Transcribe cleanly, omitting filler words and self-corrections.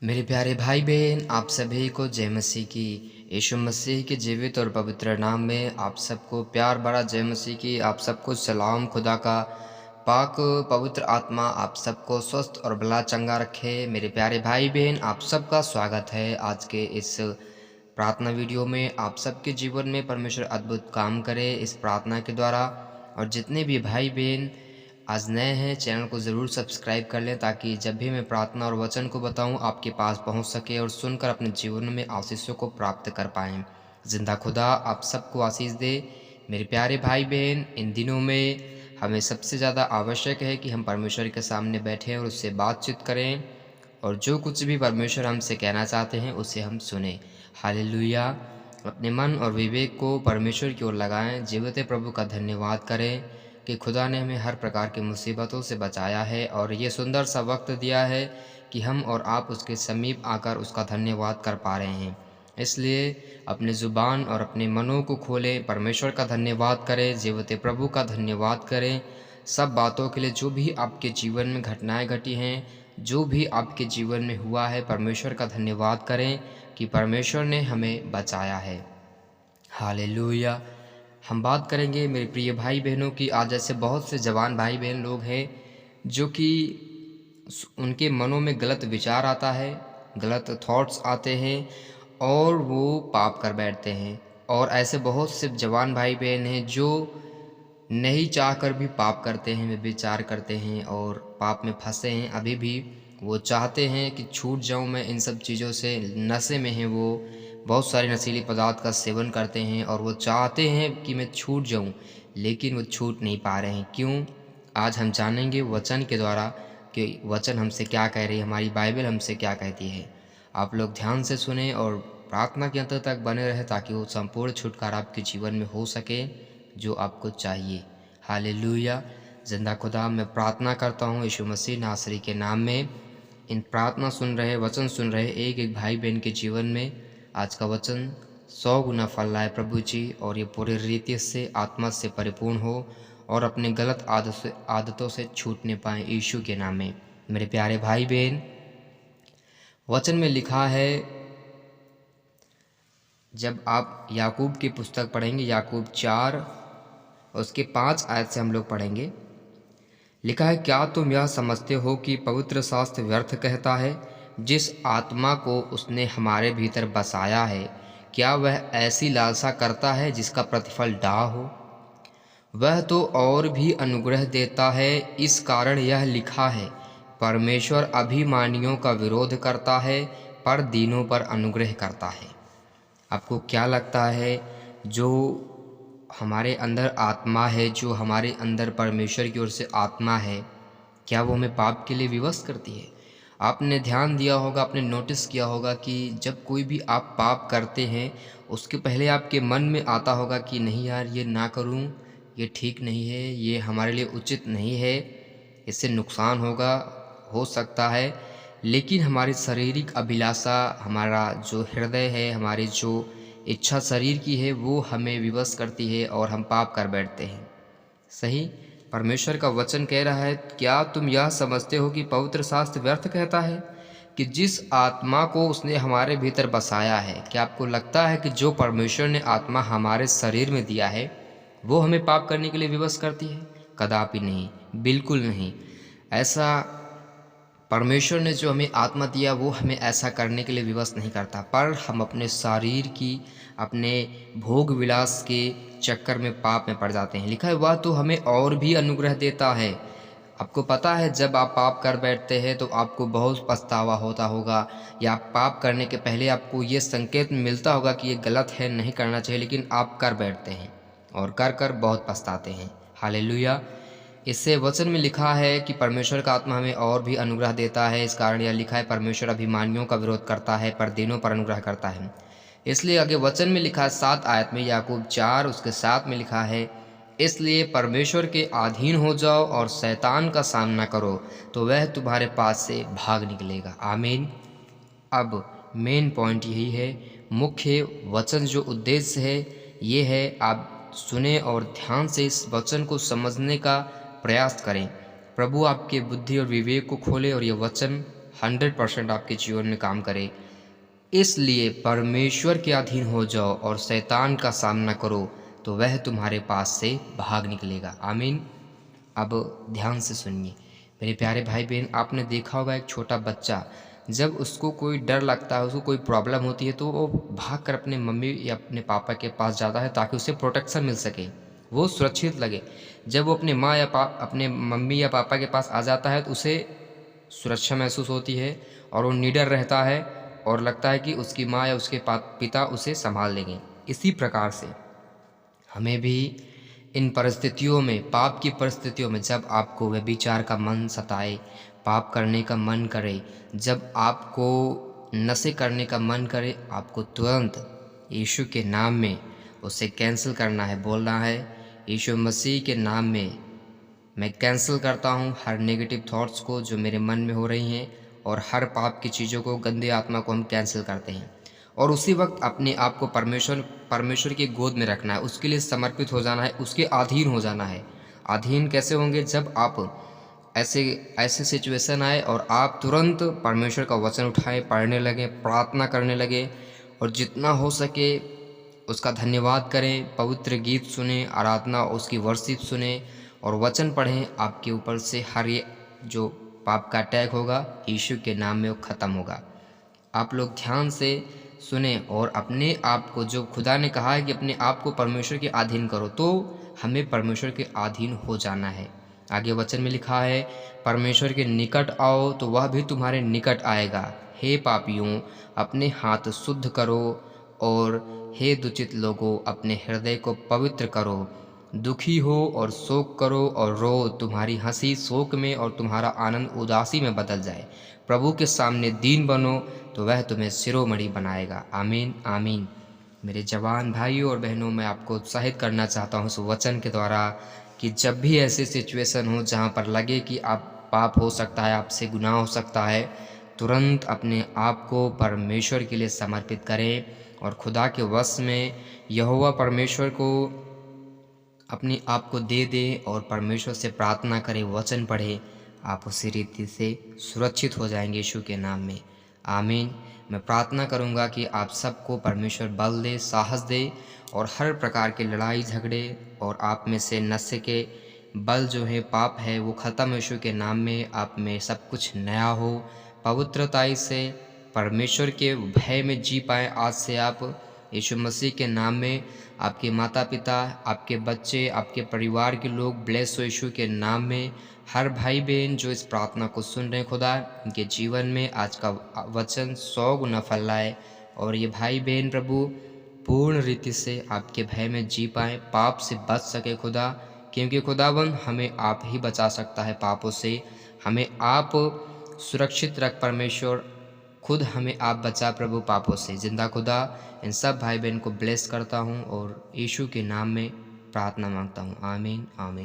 मेरे प्यारे भाई बहन, आप सभी को जय मसीह की। यीशु मसीह के जीवित और पवित्र नाम में आप सबको प्यार भरा जय मसीह की। आप सबको सलाम। खुदा का पाक पवित्र आत्मा आप सबको स्वस्थ और भला चंगा रखे। मेरे प्यारे भाई बहन, आप सबका स्वागत है आज के इस प्रार्थना वीडियो में। आप सबके जीवन में परमेश्वर अद्भुत काम करे इस प्रार्थना के द्वारा। और जितने भी भाई बहन आज नए हैं, चैनल को ज़रूर सब्सक्राइब कर लें ताकि जब भी मैं प्रार्थना और वचन को बताऊं आपके पास पहुंच सके और सुनकर अपने जीवन में आशीषों को प्राप्त कर पाएं। जिंदा खुदा आप सबको आशीष दे। मेरे प्यारे भाई बहन, इन दिनों में हमें सबसे ज़्यादा आवश्यक है कि हम परमेश्वर के सामने बैठें और उससे बातचीत करें, और जो कुछ भी परमेश्वर हमसे कहना चाहते हैं उसे हम सुने। हालेलुया। अपने मन और विवेक को परमेश्वर की ओर लगाएं। जीवित प्रभु का धन्यवाद करें कि खुदा ने हमें हर प्रकार की मुसीबतों से बचाया है और ये सुंदर सा वक्त दिया है कि हम और आप उसके समीप आकर उसका धन्यवाद कर पा रहे हैं। इसलिए अपने ज़ुबान और अपने मनों को खोलें, परमेश्वर का धन्यवाद करें, जीवित प्रभु का धन्यवाद करें। सब बातों के लिए जो भी आपके जीवन में घटनाएं घटी हैं, जो भी आपके जीवन में हुआ है, परमेश्वर का धन्यवाद करें कि परमेश्वर ने हमें बचाया है। हालेलुया। हम बात करेंगे मेरे प्रिय भाई बहनों की। आज ऐसे बहुत से जवान भाई बहन लोग हैं जो कि उनके मनों में गलत विचार आता है, गलत थॉट्स आते हैं और वो पाप कर बैठते हैं। और ऐसे बहुत से जवान भाई बहन हैं जो नहीं चाहकर भी पाप करते हैं, वे विचार करते हैं और पाप में फंसे हैं। अभी भी वो चाहते हैं कि छूट जाऊं मैं इन सब चीज़ों से, नशे में हैं वो, बहुत सारे नशीले पदार्थ का सेवन करते हैं और वो चाहते हैं कि मैं छूट जाऊं, लेकिन वो छूट नहीं पा रहे हैं। क्यों? आज हम जानेंगे वचन के द्वारा कि वचन हमसे क्या कह रही है, हमारी बाइबल हमसे क्या कहती है। आप लोग ध्यान से सुने और प्रार्थना के अंत तक बने रहे ताकि वो संपूर्ण छुटकारा आपके जीवन में हो सके जो आपको चाहिए। हालेलुया। जिंदा खुदा, मैं प्रार्थना करता हूँ यीशु मसीह नासरी के नाम में, इन प्रार्थना सुन रहे, वचन सुन रहे एक एक भाई बहन के जीवन में आज का वचन 100 गुना फल लाए प्रभु जी, और ये पूरे रीति से आत्मा से परिपूर्ण हो और अपने गलत आदतों से छूटने पाए यीशु के नाम में। मेरे प्यारे भाई बहन, वचन में लिखा है, जब आप याकूब की पुस्तक पढ़ेंगे, याकूब 4 उसके 5 आयत से हम लोग पढ़ेंगे। लिखा है, क्या तुम यह समझते हो कि पवित्र शास्त्र व्यर्थ कहता है? जिस आत्मा को उसने हमारे भीतर बसाया है, क्या वह ऐसी लालसा करता है जिसका प्रतिफल डाह हो? वह तो और भी अनुग्रह देता है। इस कारण यह लिखा है, परमेश्वर अभिमानियों का विरोध करता है पर दीनों पर अनुग्रह करता है। आपको क्या लगता है, जो हमारे अंदर आत्मा है, जो हमारे अंदर परमेश्वर की ओर से आत्मा है, क्या वो हमें पाप के लिए विवश करती है? आपने ध्यान दिया होगा, आपने नोटिस किया होगा कि जब कोई भी आप पाप करते हैं, उसके पहले आपके मन में आता होगा कि नहीं यार, ये ना करूं, ये ठीक नहीं है, ये हमारे लिए उचित नहीं है, इससे नुकसान होगा, हो सकता है। लेकिन हमारी शारीरिक अभिलाषा, हमारा जो हृदय है, हमारी जो इच्छा शरीर की है, वो हमें विवश करती है और हम पाप कर बैठते हैं। सही? परमेश्वर का वचन कह रहा है, क्या तुम यह समझते हो कि पवित्र शास्त्र व्यर्थ कहता है कि जिस आत्मा को उसने हमारे भीतर बसाया है? क्या आपको लगता है कि जो परमेश्वर ने आत्मा हमारे शरीर में दिया है वो हमें पाप करने के लिए विवश करती है? कदापि नहीं, बिल्कुल नहीं। ऐसा परमेश्वर ने जो हमें आत्मा दिया वो हमें ऐसा करने के लिए विवश नहीं करता, पर हम अपने शरीर की, अपने भोग विलास के चक्कर में पाप में पड़ जाते हैं। लिखा है, वह तो हमें और भी अनुग्रह देता है। आपको पता है, जब आप पाप कर बैठते हैं तो आपको बहुत पछतावा होता होगा, या आप पाप करने के पहले आपको ये संकेत मिलता होगा कि ये गलत है, नहीं करना चाहिए, लेकिन आप कर बैठते हैं और कर कर बहुत पछताते हैं। हालेलुया। इससे वचन में लिखा है कि परमेश्वर का आत्मा हमें और भी अनुग्रह देता है। इस कारण यह लिखा है, परमेश्वर अभिमानियों का विरोध करता है पर दीनों पर अनुग्रह करता है। इसलिए आगे वचन में लिखा है 7 आयत में, याकूब 4 उसके 7 में लिखा है, इसलिए परमेश्वर के अधीन हो जाओ और शैतान का सामना करो तो वह तुम्हारे पास से भाग निकलेगा। आमीन। अब मेन पॉइंट यही है, मुख्य वचन जो उद्देश्य है ये है, आप सुने और ध्यान से इस वचन को समझने का प्रयास करें। प्रभु आपके बुद्धि और विवेक को खोले और ये वचन 100% आपके जीवन में काम करे। इसलिए परमेश्वर के अधीन हो जाओ और शैतान का सामना करो, तो वह तुम्हारे पास से भाग निकलेगा। आमीन। अब ध्यान से सुनिए मेरे प्यारे भाई बहन, आपने देखा होगा एक छोटा बच्चा जब उसको कोई डर लगता है, उसको कोई प्रॉब्लम होती है, तो वो भाग कर अपने मम्मी या अपने पापा के पास जाता है ताकि उसे प्रोटेक्शन मिल सके, वो सुरक्षित लगे। जब वो अपने माँ या अपने मम्मी या पापा के पास आ जाता है तो उसे सुरक्षा महसूस होती है और वो निडर रहता है और लगता है कि उसकी माँ या उसके पिता उसे संभाल लेंगे। इसी प्रकार से हमें भी इन परिस्थितियों में, पाप की परिस्थितियों में, जब आपको व्यभिचार का मन सताए, पाप करने का मन करे, जब आपको नशे करने का मन करे, आपको तुरंत यीशु के नाम में उसे कैंसिल करना है। बोलना है, यीशु मसीह के नाम में मैं कैंसिल करता हूँ हर नेगेटिव थॉट्स को जो मेरे मन में हो रही हैं, और हर पाप की चीज़ों को, गंदे आत्मा को हम कैंसिल करते हैं। और उसी वक्त अपने आप को परमेश्वर की गोद में रखना है, उसके लिए समर्पित हो जाना है, उसके अधीन हो जाना है। अधीन कैसे होंगे? जब आप ऐसे ऐसे सिचुएशन आए और आप तुरंत परमेश्वर का वचन उठाएं, पढ़ने लगें, प्रार्थना करने लगें, और जितना हो सके उसका धन्यवाद करें, पवित्र गीत सुने, आराधना उसकी वर्शिप सुने और वचन पढ़ें। आपके ऊपर से हर ये जो पाप का अटैक होगा, यीशु के नाम में वो ख़त्म होगा। आप लोग ध्यान से सुने और अपने आप को, जो खुदा ने कहा है कि अपने आप को परमेश्वर के अधीन करो, तो हमें परमेश्वर के अधीन हो जाना है। आगे वचन में लिखा है, परमेश्वर के निकट आओ तो वह भी तुम्हारे निकट आएगा। हे पापियों, अपने हाथ शुद्ध करो, और हे दुचित लोगों, अपने हृदय को पवित्र करो। दुखी हो और शोक करो और रो, तुम्हारी हंसी शोक में और तुम्हारा आनंद उदासी में बदल जाए। प्रभु के सामने दीन बनो तो वह तुम्हें शिरोमणि बनाएगा। आमीन आमीन। मेरे जवान भाइयों और बहनों, मैं आपको उत्साहित करना चाहता हूँ इस वचन के द्वारा कि जब भी ऐसी सिचुएशन हो जहाँ पर लगे कि आप पाप हो सकता है, आपसे गुनाह हो सकता है, तुरंत अपने आप को परमेश्वर के लिए समर्पित करें और खुदा के वश में यहोवा परमेश्वर को अपने आप को दे दें और परमेश्वर से प्रार्थना करें, वचन पढ़ें। आप उसी रीति से सुरक्षित हो जाएंगे यीशु के नाम में। आमीन। मैं प्रार्थना करूंगा कि आप सबको परमेश्वर बल दे, साहस दे, और हर प्रकार के लड़ाई झगड़े और आप में से नशे के बल जो है, पाप है, वो ख़त्म यीशु के नाम में। आप में सब कुछ नया हो, पवित्रताई से परमेश्वर के भय में जी पाएँ। आज से आप यीशु मसीह के नाम में, आपके माता पिता, आपके बच्चे, आपके परिवार के लोग ब्लेस हो यीशु के नाम में। हर भाई बहन जो इस प्रार्थना को सुन रहे हैं, खुदा उनके जीवन में आज का वचन 100 गुना फल लाए, और ये भाई बहन प्रभु पूर्ण रीति से आपके भय में जी पाएँ, पाप से बच सके खुदा, क्योंकि खुदावन हमें आप ही बचा सकता है पापों से। हमें आप सुरक्षित रख परमेश्वर, खुद हमें आप बचा प्रभु पापों से। जिंदा खुदा, इन सब भाई बहन को ब्लेस करता हूँ और यीशु के नाम में प्रार्थना मांगता हूँ। आमीन आमीन।